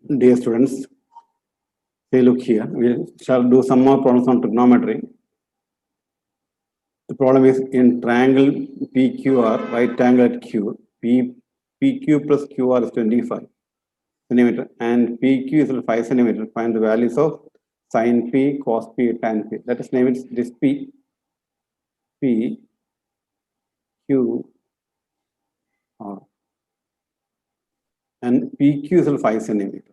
Dear students, say look here, we shall do some more problems on trigonometry. The problem is in triangle PQR, right angle at Q, PQ plus QR is 25 centimeter and PQ is 5 centimeter. Find the values of sin P, cos P, tan P. Let us name it this P, Q, R. And PQ is 5 centimeter.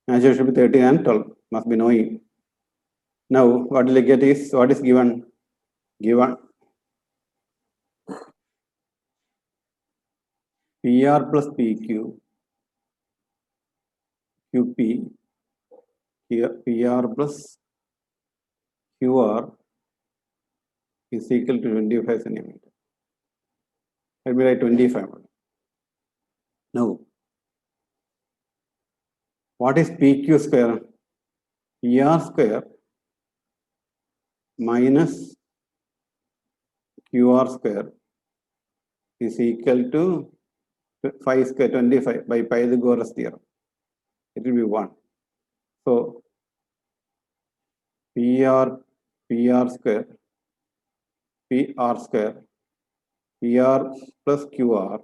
Naturally should be 13 and 12, must be knowing. Now, what will you get is, what is given? Given PR plus PQ, QP, here PR plus QR is equal to 25 centimeter. Let me write 25. Now, what is PQ square? PR square minus QR square is equal to 5 square 25 by Pythagoras theorem. It will be 1. So, PR square, PR plus QR,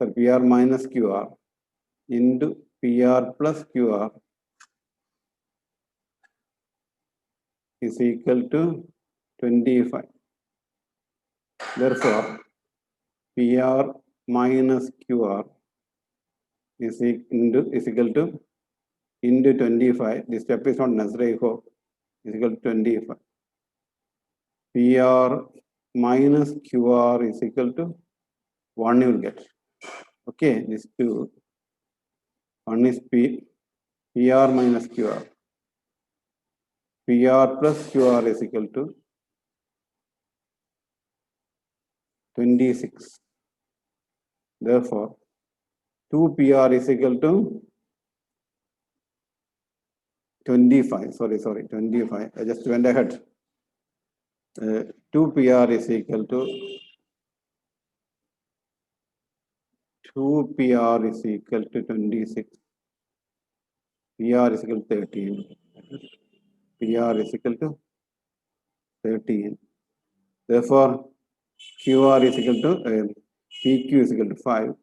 so PR minus QR into PR plus QR is equal to 25. Therefore, PR minus QR is equal to into 25. This step is not necessary, I hope. Is equal to 25. PR minus QR is equal to 1 you will get. Okay, this 2. 1 is PR minus QR. PR plus QR is equal to 26. Therefore, 2 PR is equal to 25. Sorry, 25. I just went ahead. 2 PR is equal to 2 PR is equal to 26. PR is equal to 13. PR is equal to 13. Therefore, QR is equal to PQ is equal to 5.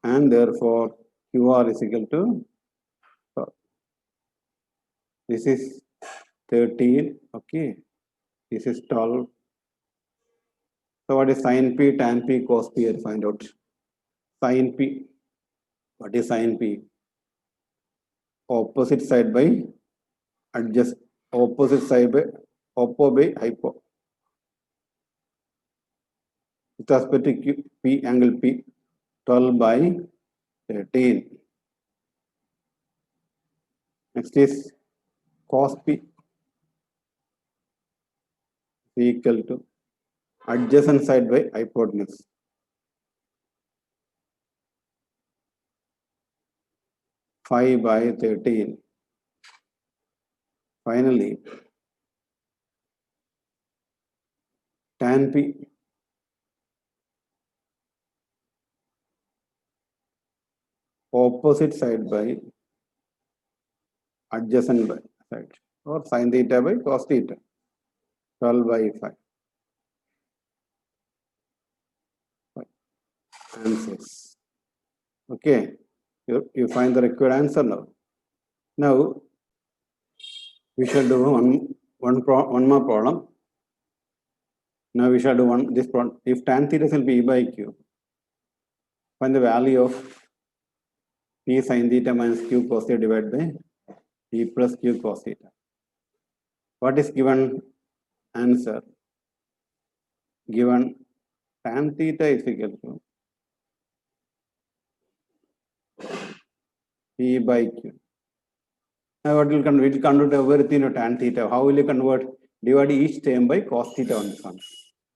And therefore, QR is equal to, this is 13, okay. This is 12. So what is sin P, tan P, cos P? I'll find out. Sin P. What is sin P? Opposite side by adjust. Opposite side by oppo by hypo. With respect to Q, P angle P, 12 by 13. Next is cos P equal to adjacent side by hypotenuse. Five by 13. Finally, tan P opposite side by adjacent by side, or sin theta by cos theta, 12 by 5. Answers. Okay, you find the required answer now. Now, we shall do one more problem. Now we shall do this problem. If tan theta will be E by Q, find the value of P sin theta minus Q cos theta divided by P plus Q cos theta. What is given answer? Given tan theta is equal to P by Q. Now what will convert everything to tan theta? How will you convert? Divide each term by cos theta on this one.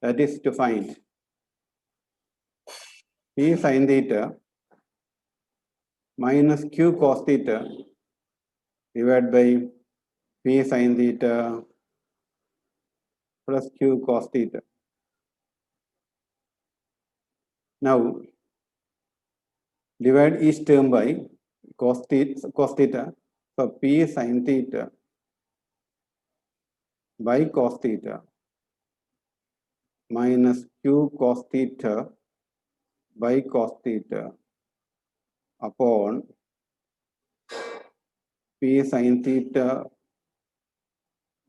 That is to find P sin theta minus Q cos theta divided by P sin theta plus Q cos theta. Now, divide each term by cos theta. So, P sin theta by cos theta minus Q cos theta by cos theta upon P sin theta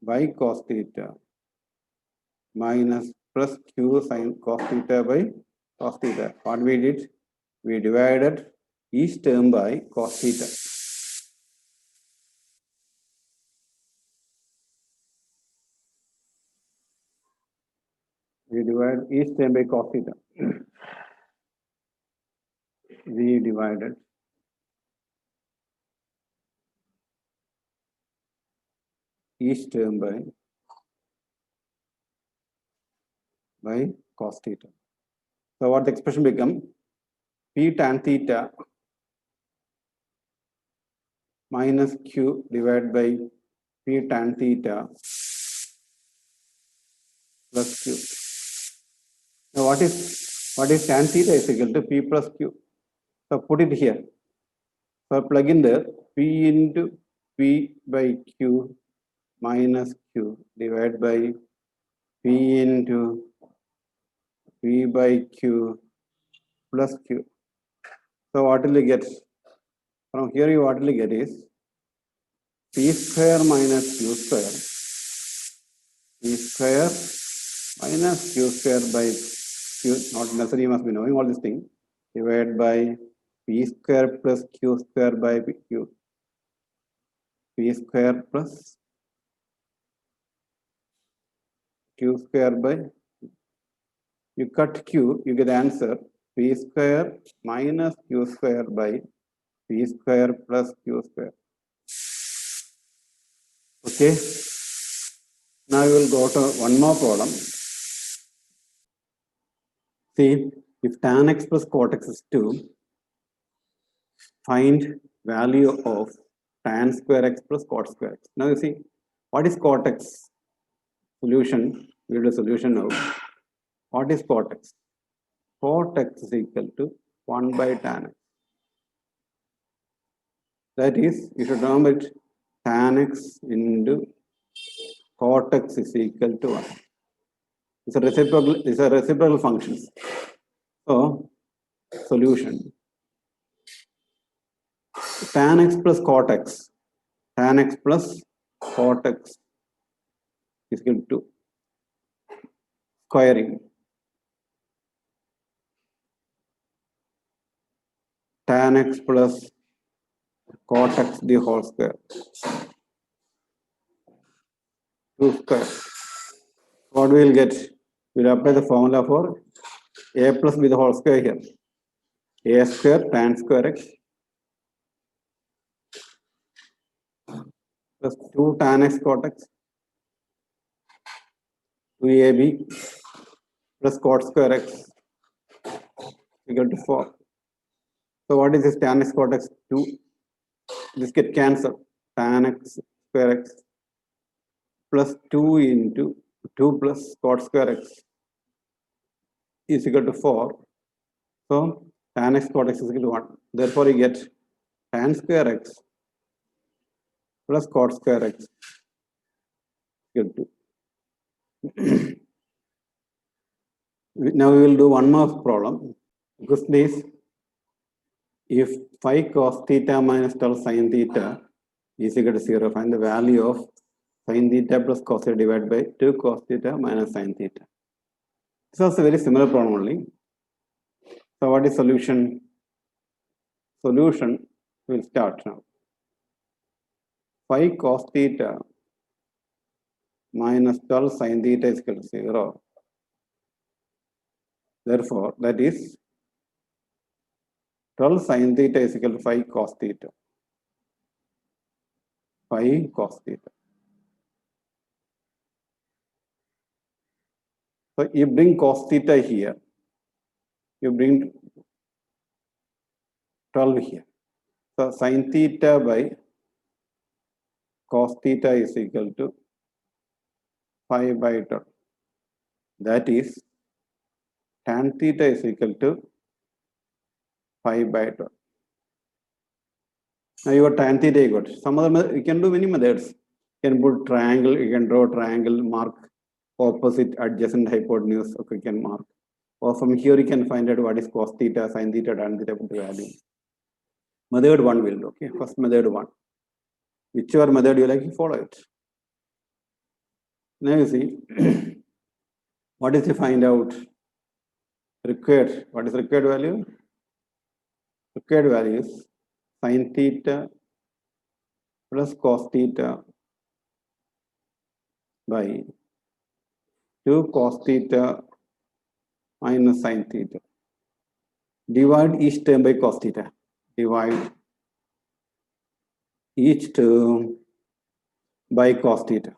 by cos theta minus plus Q sin cos theta by cos theta. What we did? We divided each term by cos theta. We divide each term by cos theta. We divided each term by cos theta. So what the expression become? P tan theta minus Q divided by P tan theta plus Q. Now what is tan theta is equal to P plus Q. So put it here. So plug in the P into P by Q minus Q divided by P into P by Q plus Q. So what will you get? From here you what will you get is P square minus Q square. P square minus Q square by Q, not necessarily you must be knowing all these things, divided by P square plus Q square by Q. P square plus Q square by, you cut Q, you get the answer P square minus Q square by P square plus Q square. Okay. Now we will go to one more problem. See, if tan x plus cot x is 2, find value of tan square x plus cot square x. Now you see, what is cot x? Solution, we will do solution now. What is cot x? Cot x is equal to 1 by tan x. That is, you should remember it, tan x into cot x is equal to 1. It's a reciprocal function. So, solution. Tan x plus cot x. Tan x plus cot x is equal to squaring tan x plus cot x the whole square. 2 square. What we will get? We will apply the formula for a plus b the whole square here. A square tan square x plus 2 tan x cot x 2ab plus cot square x equal to 4. So what is this tan x cot x? 2. This get cancelled. Tan x square x plus 2 into 2 plus cot square x is equal to 4. So tan x cot x is equal to 1. Therefore, you get tan square x plus cot square x equal to. Now we will do one more problem. Question is, if phi cos theta minus tau sin theta is equal to 0, find the value of sin theta plus cos theta divided by 2 cos theta minus sin theta. This was a very similar problem only. So what is solution? Solution will start now. Phi cos theta minus tau sin theta is equal to 0. Therefore, that is tau sin theta is equal to phi cos theta. Phi cos theta. So you bring cos theta here. You bring 12 here. So sin theta by cos theta is equal to phi by 12. That is tan theta is equal to 5 by 12. Now your tan theta you got. Some other you can do many methods. You can put triangle, you can draw triangle, mark opposite adjacent hypotenuse. Okay, you can mark. Or from here you can find out what is cos theta, sin theta, tan theta, put the value. Method 1 will do. Okay, first method 1. Whichever method you like, you follow it. Now you see, what is to find out? Required. What is required value? Required value is sin theta plus cos theta by 2 cos theta minus sin theta. Divide each term by cos theta. Divide each term by cos theta.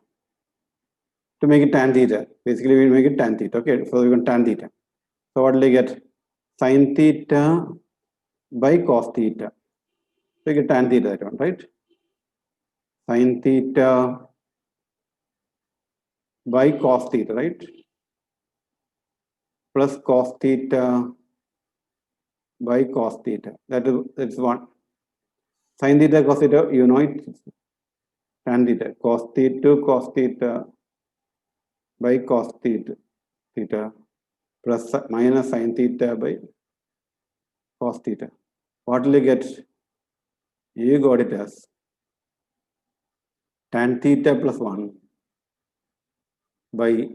To make it tan theta. Basically, we make it tan theta. Okay, so we can tan theta. So what will you get? Sin theta by cos theta. So you get tan theta, that one, right? Sin theta by cos theta, right? Plus cos theta by cos theta. That's one. Sin theta, cos theta, you know it. Tan theta. Cos theta by cos theta plus minus sin theta by cos theta. What will you get? You got it as tan theta plus 1 by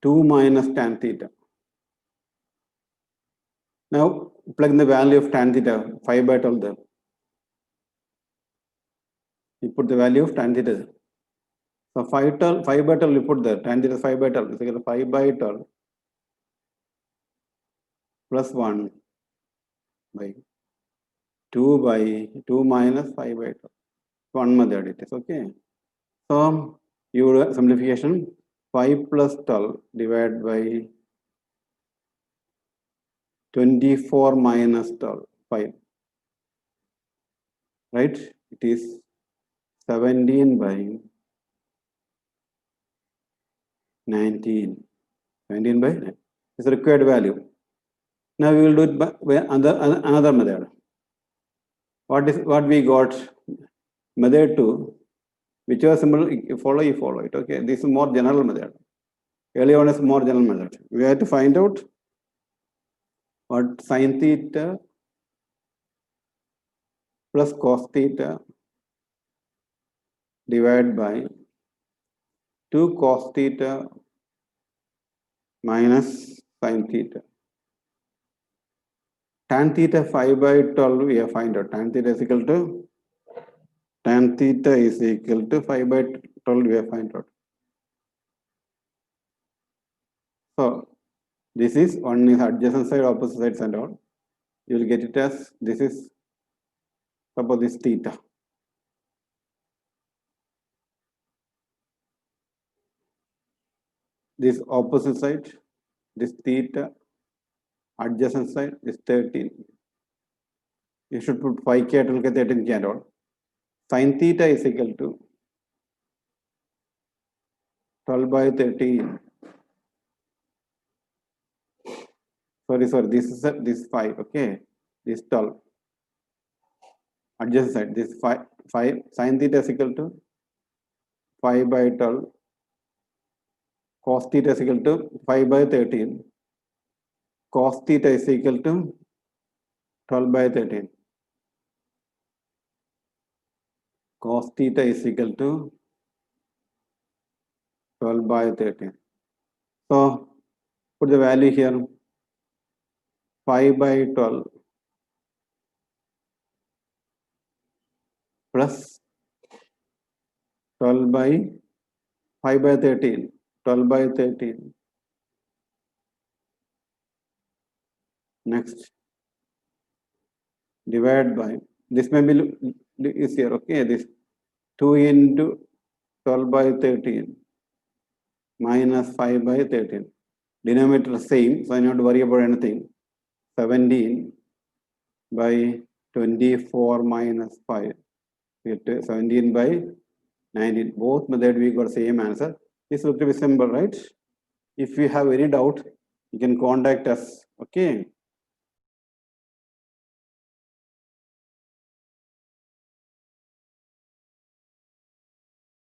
2 minus tan theta. Now plug in the value of tan theta, 5 by 12 there. You put the value of tan theta there. So 5 by 12 you put there, tan theta 5 by 12 is equal to 5 by 12 plus 1 by 2 minus 5 by 12. One method it is, okay. So you do simplification, 5 plus 12 divided by 24 minus 12, 5. Right? It is 17 by 19. 17 by 9. It's the required value. Now we will do it by another method. What we got? Method 2. Whichever symbol you follow it. Okay. This is more general method. Earlier one is more general method. We have to find out what sin theta plus cos theta divided by 2 cos theta minus sin theta. Tan theta 5 by 12 we have find out. Tan theta is equal to 5 by 12 we have find out. So this is one is adjacent side, opposite sides and all. You will get it as this is, suppose this theta. This opposite side, this theta, adjacent side is 13. You should put 5k to 13k and all. Sin theta is equal to 12 by 13. Sorry, this is this 5, okay. This 12. Adjacent side, this 5 sin theta is equal to 5 by 12. Cos theta is equal to 5 by 13. Cos theta is equal to 12 by 13. Cos theta is equal to 12 by 13. So put the value here, 5 by 12 plus 12 by 5 by 13, 12 by 13. Next, divide by, this may be is here, okay, this 2 into 12 by 13 minus 5 by 13. Denominator same, so I don't worry about anything. 17 by 24 minus 5. 17 by 19. Both method we got same answer. This will be simple, right? If you have any doubt, you can contact us. Okay.